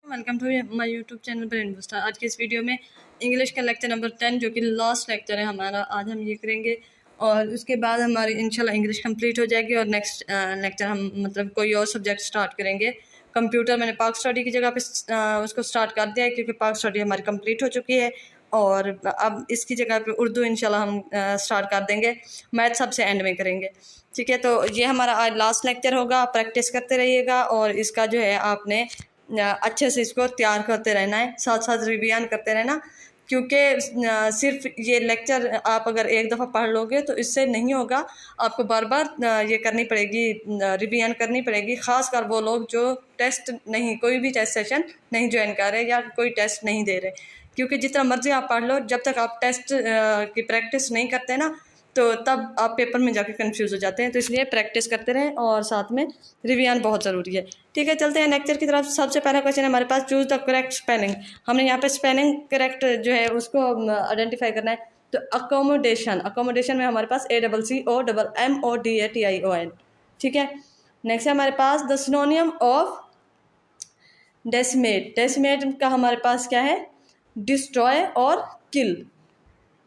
Welcome to my YouTube channel brain booster. आज की इस वीडियो में इंग्लिश का लेक्चर नंबर 10 जो कि लास्ट लेक्चर है हमारा, आज हम ये करेंगे और उसके बाद हमारी इंशाल्लाह इंग्लिश कंप्लीट हो जाएगी और नेक्स्ट लेक्चर हम मतलब कोई और सब्जेक्ट स्टार्ट करेंगे। कंप्यूटर मैंने पाक स्टडी की जगह पे उसको स्टार्ट कर दिया है क्योंकि पाक स्टडी हमारी कंप्लीट हो चुकी है और अब इसकी जगह पे उर्दू इंशाल्लाह हम स्टार्ट कर देंगे। मैथ सबसे एंड में करेंगे, ठीक है। तो ये हमारा आज लास्ट लेक्चर होगा, प्रैक्टिस करते रहिएगा और इसका जो है आपने अच्छे से इसको तैयार करते रहना है, साथ साथ रिवीजन करते रहना, क्योंकि सिर्फ ये लेक्चर आप अगर एक दफ़ा पढ़ लोगे तो इससे नहीं होगा, आपको बार बार ये करनी पड़ेगी, रिवीजन करनी पड़ेगी। ख़ास कर वो लोग जो टेस्ट नहीं, कोई भी टेस्ट सेशन नहीं ज्वाइन कर रहे या कोई टेस्ट नहीं दे रहे, क्योंकि जितना मर्ज़ी आप पढ़ लो, जब तक आप टेस्ट की प्रैक्टिस नहीं करते ना तो तब आप पेपर में जाके कंफ्यूज हो जाते हैं। तो इसलिए प्रैक्टिस करते रहें और साथ में रिवीजन बहुत ज़रूरी है, ठीक है। चलते हैं लेक्चर की तरफ। सबसे पहला क्वेश्चन है हमारे पास, चूज़ द करेक्ट स्पेलिंग। हमने यहाँ पे स्पेलिंग करेक्ट जो है उसको आइडेंटिफाई करना है। तो अकोमोडेशन में हमारे पास ACCOMMODATION, ठीक है। नेक्स्ट है हमारे पास द सिनोनियम ऑफ डेसिमेट का हमारे पास क्या है, डिस्ट्रॉय और किल।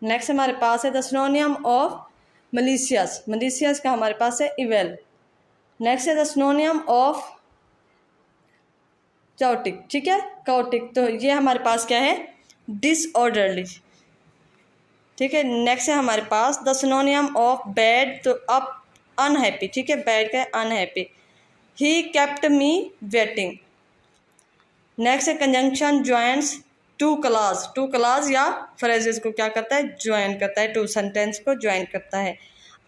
नेक्स्ट हमारे पास है द सिनोनियम ऑफ मलिशियस का हमारे पास है इवेल। नेक्स्ट है द सिनोनियम ऑफ चाउटिक, ठीक है, काउटिक। तो ये हमारे पास क्या है, डिसऑर्डरली, ठीक है। नेक्स्ट है हमारे पास द सिनोनियम ऑफ बैड, तो अप अनहैप्पी, ठीक है, बैड का unhappy. He kept me waiting. Next है कंजंक्शन ज्वाइंट्स टू क्लास या फ्रेजेस को क्या करता है, ज्वाइन करता है, टू सेंटेंस को ज्वाइन करता है।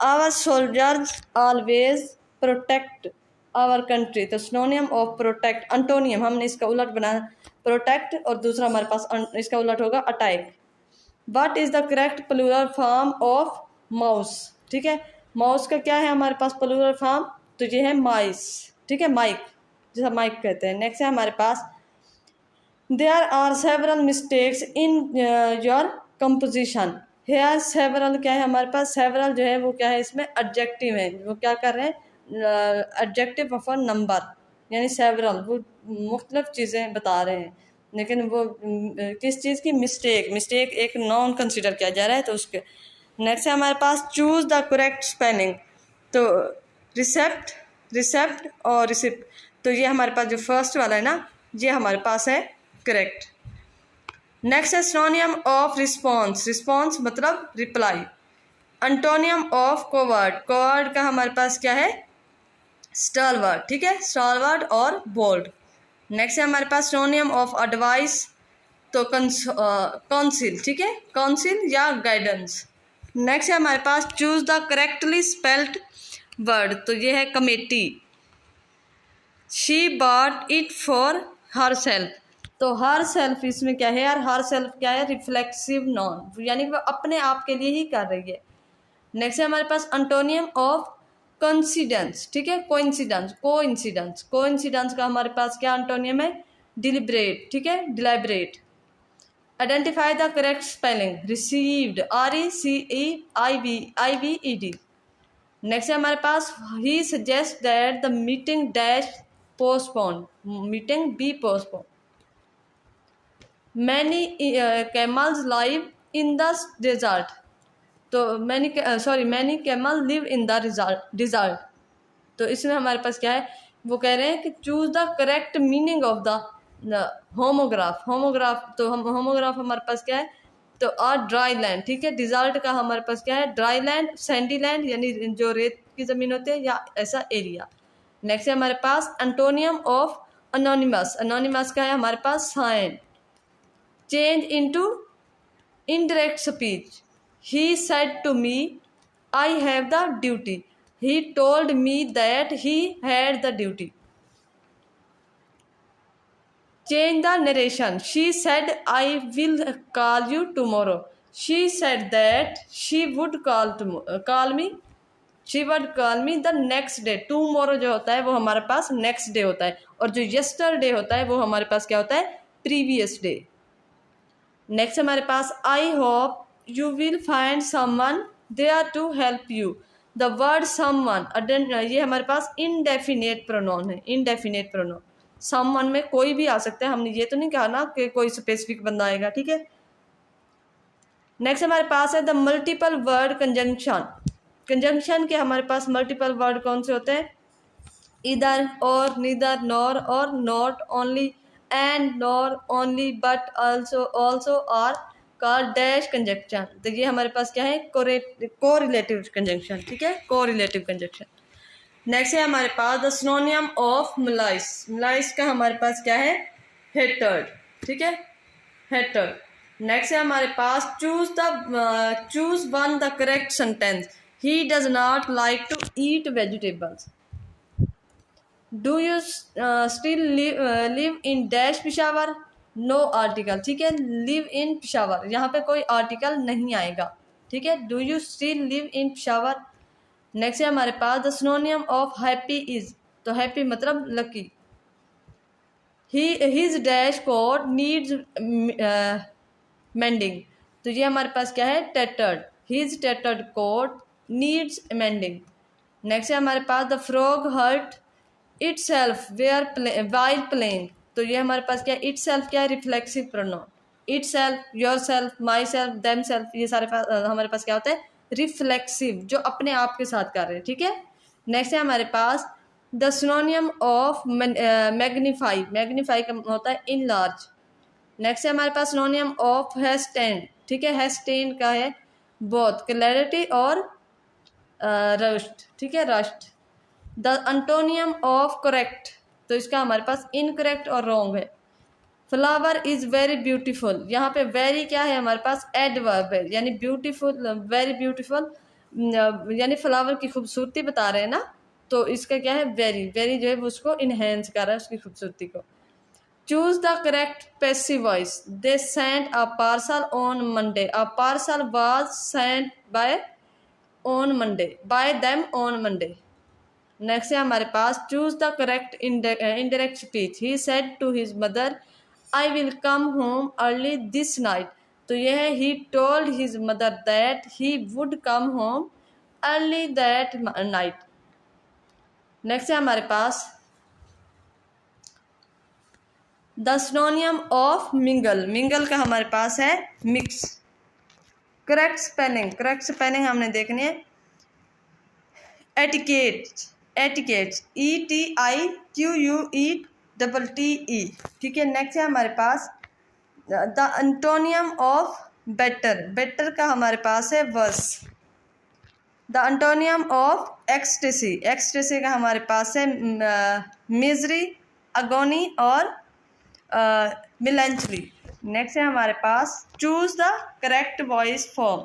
Our soldiers always protect our country, तो सिनोनियम ऑफ प्रोटेक्ट, अंटोनियम हमने इसका उलट बनाया प्रोटेक्ट और दूसरा हमारे पास इसका उलट होगा attack. What is the correct plural form of mouse, ठीक है। माउस का क्या है हमारे पास प्लूरल फॉर्म, तो ये है माइस, ठीक है, माइक, जैसा माइक कहते हैं। नेक्स्ट है हमारे पास there are several mistakes in your composition. Here several क्या है हमारे पास, सेवरल जो है वो क्या है, इसमें एडजेक्टिव है, वो क्या कर रहे हैं, एडजेक्टिव ऑफ अ नंबर, यानी सेवरल वो मुख्तलिफ चीज़ें बता रहे हैं, लेकिन वो किस चीज़ की, मिस्टेक एक नॉन कंसिडर किया जा रहा है, तो उसके। नेक्स्ट है हमारे पास चूज़ द करेक्ट स्पेलिंग, तो रिसेप्ट और रिसिप्ट, तो ये हमारे पास जो फर्स्ट वाला है ना, ये हमारे पास है करेक्ट। नेक्स्ट है सिनोनियम ऑफ रिस्पॉन्स मतलब रिप्लाई। अंटोनियम ऑफ कोवर्ड का हमारे पास क्या है, स्टालवर्ड, ठीक है, स्टालवर्ड और बोल्ड। नेक्स्ट है हमारे पास सिनोनियम ऑफ एडवाइस, तो काउंसिल, ठीक है, काउंसिल या गाइडेंस। नेक्स्ट है हमारे पास choose the correctly spelled word, तो ये है committee. She bought it for herself, तो हर सेल्फ इसमें क्या है यार, हर सेल्फ क्या है, रिफ्लेक्सिव नॉन, यानी वो अपने आप के लिए ही कर रही है। नेक्स्ट है हमारे पास अंटोनियम ऑफ कोइंसिडेंस, ठीक है, कोइंसिडेंस का हमारे पास क्या अंटोनियम है, डिलिब्रेट, ठीक है, deliberate. Identify the correct spelling, received, RECEIVED। Next है हमारे पास he suggest that the meeting dash postpone, meeting be postpone. Many camels live in the desert, तो many camel live in the desert, तो इसमें हमारे पास क्या है, वो कह रहे हैं कि choose the correct meaning of the homograph, तो हम होमोग्राफ हमारे पास क्या है, तो ड्राई लैंड, ठीक है। डिजर्ट का हमारे पास क्या है, ड्राई लैंड, सैंडी लैंड यानी जो रेत की ज़मीन होती है या ऐसा एरिया। नेक्स्ट है हमारे पास एंटोनियम ऑफ अनोनिमस का है हमारे पास sign. Change into indirect speech, he said to me I have the duty, he told me that he had the duty. Change the narration, she said I will call you tomorrow, she said that she would call me the next day। tomorrow जो होता है वो हमारे पास next day होता है और जो yesterday होता है वो हमारे पास क्या होता है, previous day। नेक्स्ट हमारे पास I hope you will find someone there to help you, the word someone, ये हमारे पास इनडेफिनेट प्रोनाउन है, इनडेफिनेट प्रोनाउन। समवन में कोई भी आ सकता है, हमने ये तो नहीं कहा ना कि कोई स्पेसिफिक बंदा आएगा, ठीक है। नेक्स्ट हमारे पास है the multiple word conjunction. Conjunction के हमारे पास मल्टीपल वर्ड कौन से होते हैं? Either, or, neither, nor, or, not, only, and, nor, only, but, also, also, are called dash conjunction. तो ये हमारे पास क्या है? कोरिलेटिव कंजंक्शन, ठीक है, कोरिलेटिव कंजंक्शन। नेक्स्ट है हमारे पास द सिनोनियम ऑफ मलाइस। मलाइस का हमारे पास क्या है? हेटर्ड, ठीक है, हेटर्ड। नेक्स्ट है हमारे पास choose one the correct sentence. He does not like to eat vegetables. Do you still live in dash Peshawar? No article, ठीक है, लिव इन पिशावर, यहाँ पे कोई आर्टिकल नहीं आएगा, ठीक है। Do you still live in Peshawar. Next है हमारे पास the synonym of happy is. तो हैप्पी मतलब lucky. His dash coat needs mending. तो ये हमारे पास क्या है? Tattered. His tattered coat needs mending. Next है हमारे पास the frog hurt itself while playing. तो ये हमारे पास क्या है? इट सेल्फ क्या है? Reflexive pronoun. It self, your self, my self, them self, ये सारे हमारे पास क्या होता है? रिफ्लेक्सिव, जो अपने आप के साथ कर रहे हैं, ठीक है। नेक्स्ट है हमारे पास the synonym of magnify. Magnify का होता है इनलार्ज। नेक्स्ट है हमारे पास सिनोनियम ऑफ हेस्टेंड, ठीक है, हेस्टेंड का है बोथ क्लैरिटी और रस्ट, ठीक है, rust. The antonym of correct, तो इसका हमारे पास इनकरेक्ट और रॉन्ग है। फ्लावर इज वेरी ब्यूटीफुल, यहाँ पे वेरी क्या है? हमारे पास एडवर्ब है, यानी ब्यूटीफुल, वेरी ब्यूटीफुल, यानी फ्लावर की खूबसूरती बता रहे हैं ना, तो इसका क्या है? वेरी, वेरी जो है वो उसको इनहेंस कर रहा है, उसकी खूबसूरती को। Choose the correct passive voice. They sent a parcel on Monday. A parcel was sent by on Monday, by them on Monday. Next है हमारे पास choose the correct indirect speech. He said to his mother I will come home early this night. तो यह है he told his mother that he would come home early that night. Next है हमारे पास the synonym of mingle. Mingle का हमारे पास है mix. Correct spelling, correct spelling हमने देखनी है। एटिकेट, एटिकेट्स, ETIQUETTE, ठीक है। नेक्स्ट है हमारे पास the antonym of better. Better का हमारे पास है worse. The antonym of ecstasy. Ecstasy का हमारे पास है मिजरी, अगोनी और मिलेंचरी। नेक्स्ट है हमारे पास choose the correct voice form.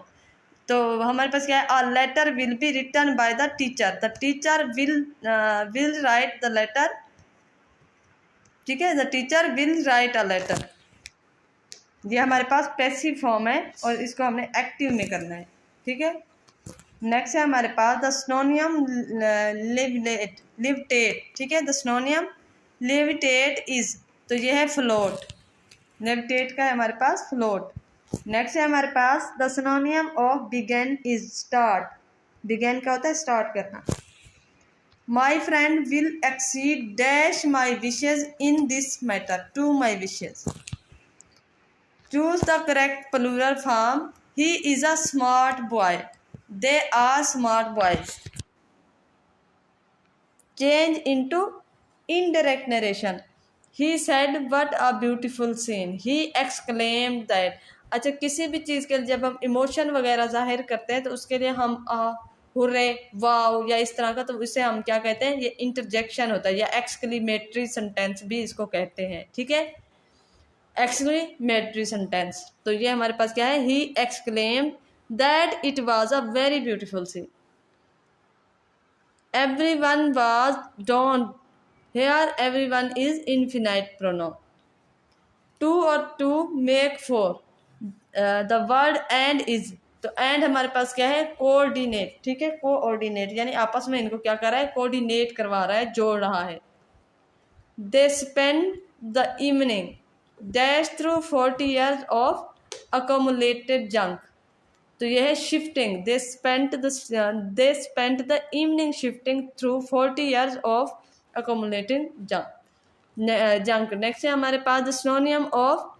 तो हमारे पास क्या है? A letter will be written by the teacher. The teacher will write the letter, ठीक है, the teacher will write a letter. ये हमारे पास पैसिव फॉर्म है और इसको हमने एक्टिव में करना है, ठीक है। नेक्स्ट है हमारे पास द सिनोनियम लिवटेट, ठीक है, द सिनोनियम लिवटेट इज। तो ये है फ्लोट। लिवटेट का है हमारे पास फ्लोट। नेक्स्ट है हमारे पास the synonym of begin is start. Begin का होता है स्टार्ट करना। My friend will exceed dash my wishes in this matter to my wishes. Choose the correct plural form. He is a smart boy. They are smart boys. Change into indirect narration. He said what a beautiful scene. He exclaimed that. अच्छा, किसी भी चीज़ के लिए जब हम emotion वगैरह जाहिर करते हैं तो उसके लिए हम हुर्रे, वाओ या इस तरह का, तो इसे हम क्या कहते हैं? ये इंटरजेक्शन होता है या एक्सक्लेमेटरी सेंटेंस भी इसको कहते हैं, ठीक है, एक्सक्लेमेटरी सेंटेंस। तो ये हमारे पास क्या है? He exclaimed that it was a very beautiful scene. Everyone was don't. Here everyone is infinite pronoun. Two और two make four. The word and is. तो and हमारे पास क्या है? कोऑर्डिनेट, ठीक है, कोऑर्डिनेट यानी आपस में इनको क्या कर रहा है? कोऑर्डिनेट करवा रहा है, जोड़ रहा है। They spend the evening dash through 40 years of accumulated junk. तो यह है shifting. They spent the evening shifting through 40 years of accumulating junk. Junk. Next है हमारे पास द सिनोनियम ऑफ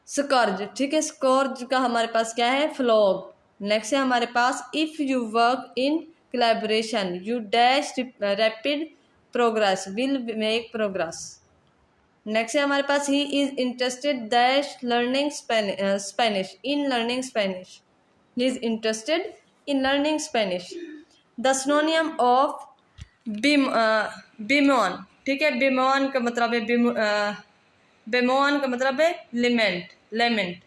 स्कर्ज, ठीक है, स्कर्ज का हमारे पास क्या है, फ्लॉग। नेक्स्ट है हमारे पास if you work in collaboration you dash rapid progress will make progress. Next है हमारे पास he is interested dash learning Spanish in learning Spanish, he is interested in learning Spanish. The synonym of bemoan, ठीक है, बिमोन का मतलब है बेमोन का मतलब है लिमेंट, लेमेंट।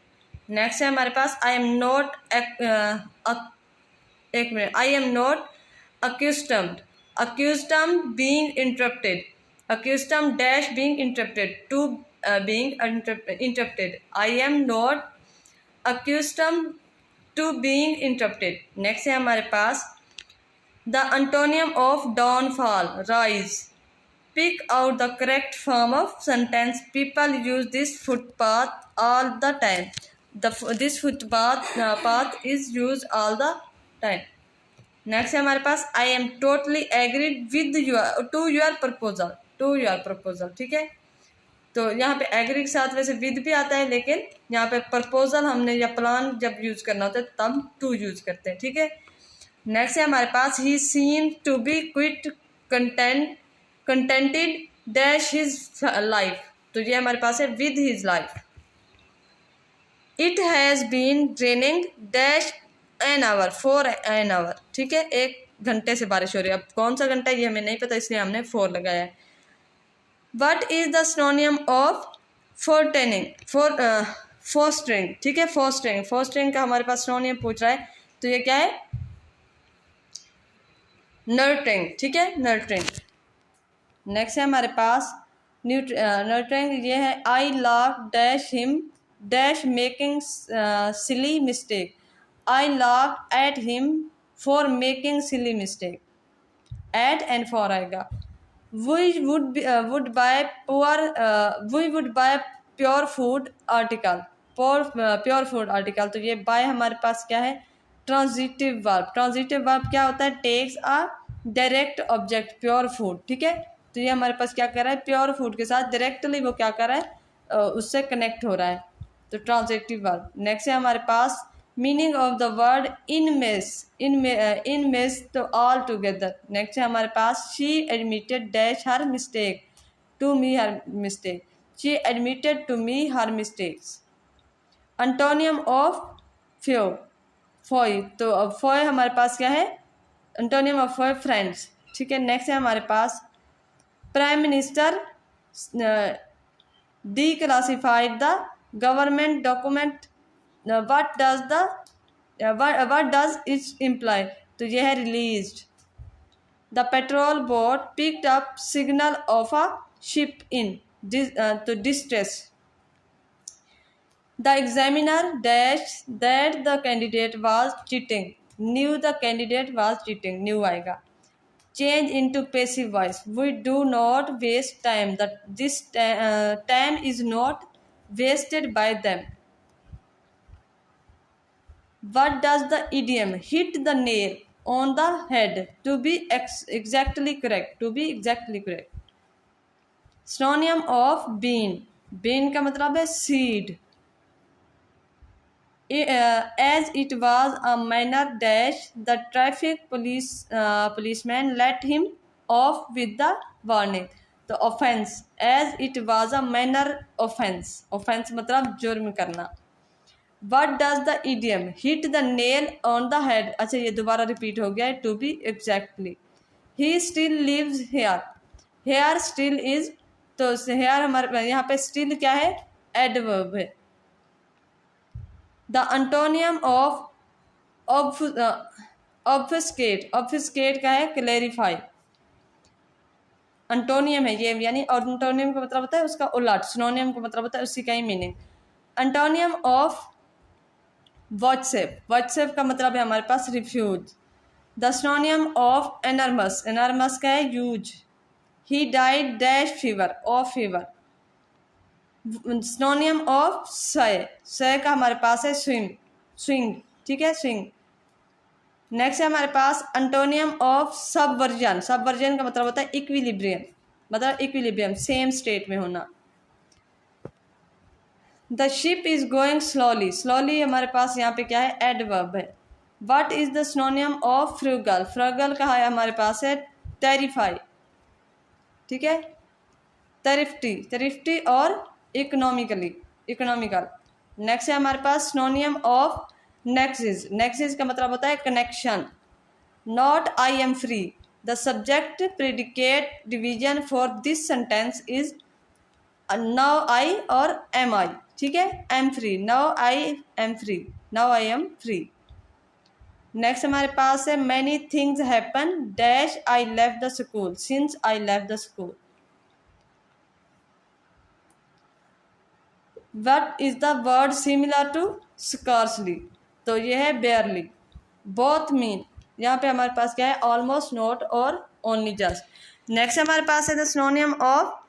नेक्स्ट है हमारे पास आई एम नॉट, एक मिनट, I am not accustomed, accustomed being interrupted, accustomed dash being interrupted to being interrupted, I am not accustomed to being interrupted. Next है हमारे पास the antonym of downfall rise, pick out the correct form of sentence. People use this footpath all the time. This footpath path is used all the time. Next है हमारे पास I am totally agreed with your proposal, ठीक है। तो यहाँ पे agree के साथ वैसे विद भी आता है, लेकिन यहाँ पे प्रपोजल हमने या प्लान जब यूज करना होता है तब टू यूज करते हैं, ठीक है। नेक्स्ट है हमारे पास he seem to be quite contented dash his life, तो ये हमारे पास है with his life. It has been raining dash an hour for an hour, ठीक है, 1 घंटे से बारिश हो रही है। अब कौन सा घंटा ये हमें नहीं पता, इसलिए हमने 4 लगाया है। What is the synonym of fostering, ठीक है, फोस्टरिंग का हमारे पास सिनोनियम पूछ रहा है, तो ये क्या है, नर्टरिंग, ठीक है, नर्टरिंग। नेक्स्ट है हमारे पास नर्टरिंग, ये है I laugh dash him dash making silly mistake, I laugh at him for making silly mistake, at and for आएगा। We would buy pure food article, pure food article, तो ये बाय हमारे पास क्या है, ट्रांजिटिव वर्ब। ट्रांजिटिव वर्ब क्या होता है, takes a direct object, pure food, ठीक है, तो ये हमारे पास क्या कर रहा है, प्योर फूड के साथ डायरेक्टली वो क्या कर रहा है, उससे कनेक्ट हो रहा है, तो ट्रांजिटिव वर्ब। नेक्स्ट है हमारे पास meaning of the word en masse तो ऑल टुगेदर। नेक्स्ट है हमारे पास she admitted dash her mistake to me her mistake, she admitted to me her mistakes. Antonym of foe, तो फोय हमारे पास क्या है, एंटोनियम ऑफ फोय फ्रेंड्स, ठीक है। नेक्स्ट है हमारे पास prime minister declassified the government document, what does it imply, तो यह है released। the patrol boat picked up signal of a ship in to distress। the examiner dash that the candidate was cheating, knew the candidate was cheating, knew आएगा। change into passive voice, we do not waste time, this time is not wasted by them। what does the idiom hit the nail on the head, to be exactly correct, synonym of bean का मतलब है seed। as it was a minor dash the traffic policeman let him off with the warning, तो offense, as it was a minor offense मतलब जुर्म करना। what does the idiom hit the nail on the head, अच्छा ये दोबारा repeat हो गया है, to be exactly। he still lives here still is, तो here हमारे यहाँ पे still क्या है, adverb है। the antonym of obfuscate का है clarify, एंटोनियम है ये, यानी एंटोनियम का मतलब होता है उसका उलट, सिनोनियम का मतलब होता है उसी का ही मीनिंग। एंटोनियम ऑफ व्हाट्सएप का मतलब है हमारे पास रिफ्यूज। द सिनोनियम ऑफ एनर्मस का है use. He died dash fever, of fever. सिनोनियम of सय का हमारे पास है स्विंग, ठीक है, स्विंग। नेक्स्ट है हमारे पास एंटोनियम ऑफ सबवर्जन का मतलब होता है इक्विलिब्रियम। मतलब इक्विलिब्रियम, सेम स्टेट में होना। The ship is going slowly, slowly हमारे पास यहाँ पे क्या है, एडवर्ब है। What is the synonym of frugal, frugal का है हमारे पास है टेरिफाई, ठीक है, थ्रिफ्टी, थ्रिफ्टी और इकोनॉमिकली, इकोनॉमिकल। नेक्स्ट है हमारे पास सिनोनियम ऑफ नेक्सिस, नेक्सिस का मतलब होता है connection. Not I am free, the subject predicate division for this sentence is now I और एम आई, ठीक है, M free, now I am free, now I am free. Next हमारे पास है many things happen dash I left the school, since I left the school. What is the word similar to scarcely, तो ये है बेयरली। Both mean, यहाँ पे हमारे पास क्या है, ऑलमोस्ट, नॉट और ओनली जस्ट। नेक्स्ट हमारे पास है the synonym of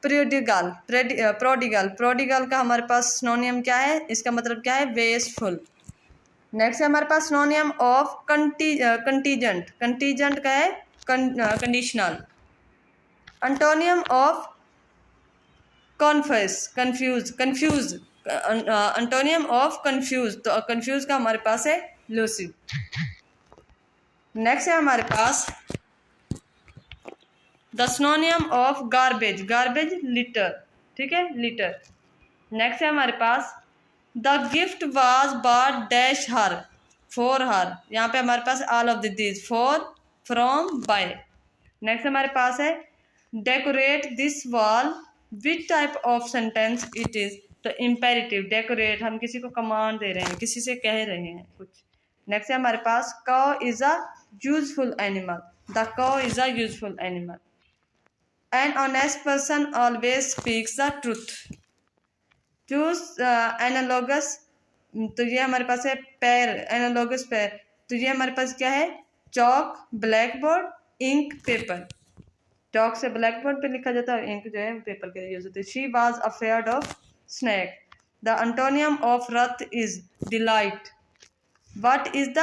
prodigal, prodigal, prodigal का हमारे पास सिनोनियम क्या है, इसका मतलब क्या है, वेस्टफुल। नेक्स्ट है हमारे पास सिनोनियम ऑफ कंटीजेंट, कंटीजेंट का है conditional. Antonym of confuse, confuse, confuse, antonym of confuse, तो कंफ्यूज का हमारे पास है लूसिड। नेक्स्ट है हमारे पास the synonym of garbage, garbage litter, ठीक है, लिटर। नेक्स्ट है हमारे पास the gift was bought dash her, for her, यहाँ पे हमारे पास all of this, for, from, by. Next हमारे पास है decorate this wall, which type of sentence it is, तो इम्पेरेटिव, डेकोरेट हम किसी को कमांड दे रहे हैं, किसी से कह रहे हैं कुछ। नेक्स्ट है हमारे पास cow is a useful animal, the cow is a useful animal. An honest person always speaks the truth. Choose analogous, तो ये हमारे पास है पेयर, एनालॉगस पेयर, तो ये हमारे पास क्या है, chalk, black board, ink, paper. Chalk से ब्लैक बोर्ड पे लिखा जाता है, इंक जो है पेपर के लिए यूज होती है। She was afraid of snake. The antonym of wrath is delight. What is the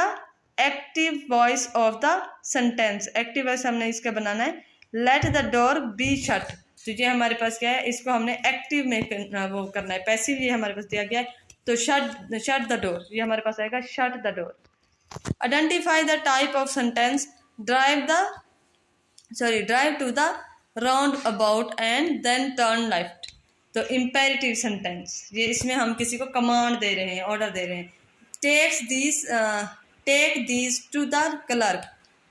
active voice of the sentence, active voice हमने इसका बनाना है, let the door be shut, तो ये हमारे पास क्या है, इसको हमने एक्टिव में वो करना है, पैसिव ये हमारे पास दिया गया है, तो शट, शट द डोर, ये हमारे पास आएगा shut the door. Identify the type of sentence, drive to the round about and then turn left, तो इम्पेरेटिव सेंटेंस, ये इसमें हम किसी को कमांड दे रहे हैं, ऑर्डर दे रहे हैं। Take these to the clerk,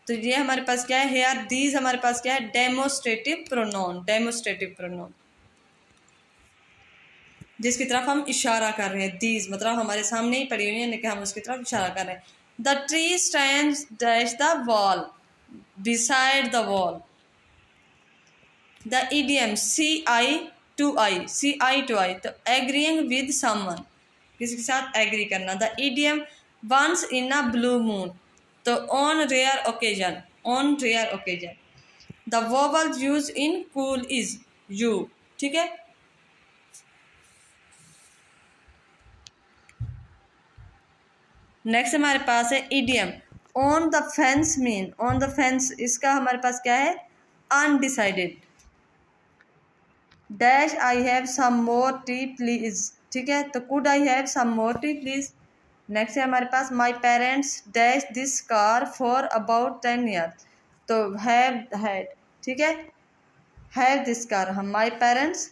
तो ये हमारे पास क्या है, हेयर दीज हमारे पास क्या है, डेमोस्ट्रेटिव प्रोनाउन, डेमोस्ट्रेटिव प्रोनाउन, जिसकी तरफ हम इशारा कर रहे हैं। दीज मतलब हमारे सामने ही पड़ी हुई है, लेकिन हम उसकी तरफ इशारा कर रहे हैं। The tree stands dash the wall, beside the wall. The idiom see eye to eye, see eye to eye, तो एग्रीइंग विद समवन, किसी के साथ एग्री करना। The idiom once in a blue moon, तो on rare occasion, on rare occasion. The vowel use in cool is U, ठीक है। Next हमारे पास है idiom on the fence mean, on the fence, इसका हमारे पास क्या है, undecided. Dash I have some more tea please, ठीक है, तो could I have some more tea please. Next है हमारे पास my parents dash this car for about 10 years, तो हैव हैड, ठीक है, हैव दिस कार, हम my parents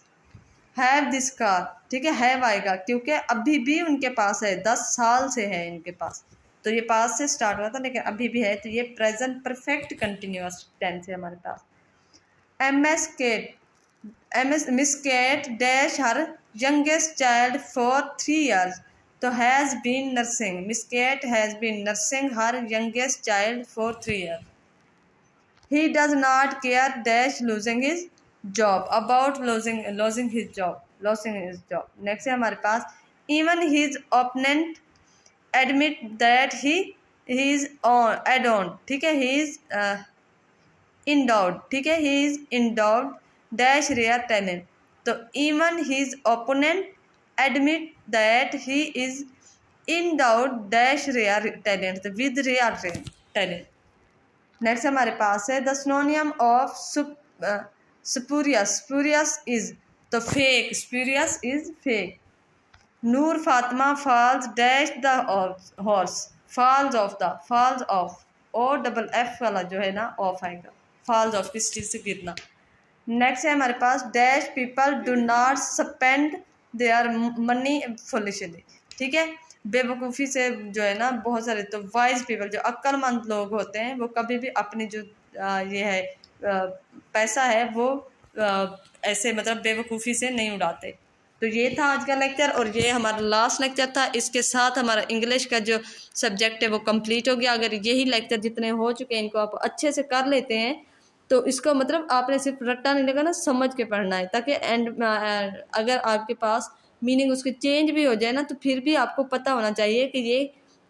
have this car, ठीक है, हैव आएगा क्योंकि अभी भी उनके पास है, 10 साल से है इनके पास, तो ये पास से स्टार्ट हुआ था लेकिन अभी भी है, तो ये प्रेजेंट परफेक्ट कंटिन्यूअस टेंस है हमारे पास। Miss Kate dash her youngest child for 3 years, तो has been nursing, Miss Kate has been nursing her youngest child for 3 years. He does not care dash losing his job, about losing his job, losing his job. Next है हमारे पास even his opponent admit that he is एडोन, ठीक है, he is endowed, ठीक है, he is endowed dash rare talent, तो even his opponent admit that he is endowed dash rare talent, तो विद रेयर टैलेंट। नेक्स्ट हमारे पास है the synonym of spurious is तो fake, spurious is fake. Noor Fatima falls dash the horse, falls off, और double F वाला जो है ना ऑफ आएगा, फॉल्स ऑफ किस चीज़ से गिरना। नेक्स्ट है हमारे पास dash people do not spend their money foolishly, ठीक है, बेवकूफ़ी से जो है ना बहुत सारे, तो वाइज पीपल जो अक्लमंद लोग होते हैं वो कभी भी अपनी जो ये है पैसा है वो ऐसे मतलब बेवकूफ़ी से नहीं उड़ाते। तो ये था आज का लेक्चर और ये हमारा लास्ट लेक्चर था। इसके साथ हमारा इंग्लिश का जो सब्जेक्ट है वो कंप्लीट हो गया। अगर यही लेक्चर जितने हो चुके हैं इनको आप अच्छे से कर लेते हैं तो इसका मतलब आपने सिर्फ रट्टा नहीं लगा ना, समझ के पढ़ना है, ताकि एंड अगर आपके पास मीनिंग उसकी चेंज भी हो जाए ना तो फिर भी आपको पता होना चाहिए कि ये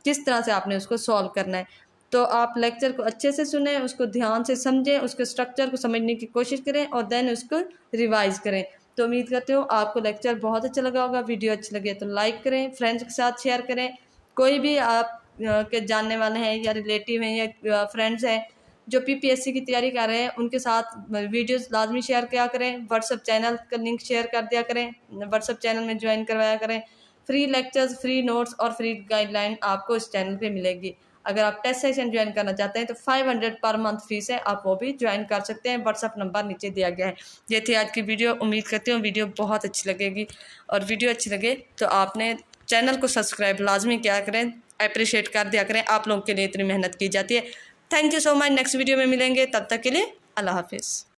किस तरह से आपने उसको सॉल्व करना है। तो आप लेक्चर को अच्छे से सुने, उसको ध्यान से समझें, उसके स्ट्रक्चर को समझने की कोशिश करें और देन उसको रिवाइज करें। तो उम्मीद करते हो आपको लेक्चर बहुत अच्छा लगा होगा। वीडियो अच्छी लगे तो लाइक करें, फ्रेंड्स के साथ शेयर करें। कोई भी आप के जानने वाले हैं या रिलेटिव हैं या फ्रेंड्स हैं जो पीपीएससी की तैयारी कर रहे हैं उनके साथ वीडियोस लाजमी शेयर किया करें। व्हाट्सएप चैनल का लिंक शेयर कर दिया करें, व्हाट्सएप चैनल में ज्वाइन करवाया करें। फ्री लेक्चर्स, फ्री नोट्स और फ्री गाइडलाइन आपको इस चैनल पे मिलेगी। अगर आप टेस्ट सेशन ज्वाइन करना चाहते हैं तो 500 पर मंथ फीस है, आप वो भी ज्वाइन कर सकते हैं। व्हाट्सअप नंबर नीचे दिया गया है। ये थी आज की वीडियो। उम्मीद करती हूँ वीडियो बहुत अच्छी लगेगी और वीडियो अच्छी लगे तो आपने चैनल को सब्सक्राइब लाजमी किया करें, अप्रिशिएट कर दिया करें। आप लोगों के लिए इतनी मेहनत की जाती है। Thank you so much. Next video में मिलेंगे, तब तक के लिए अल्लाह हाफिज़।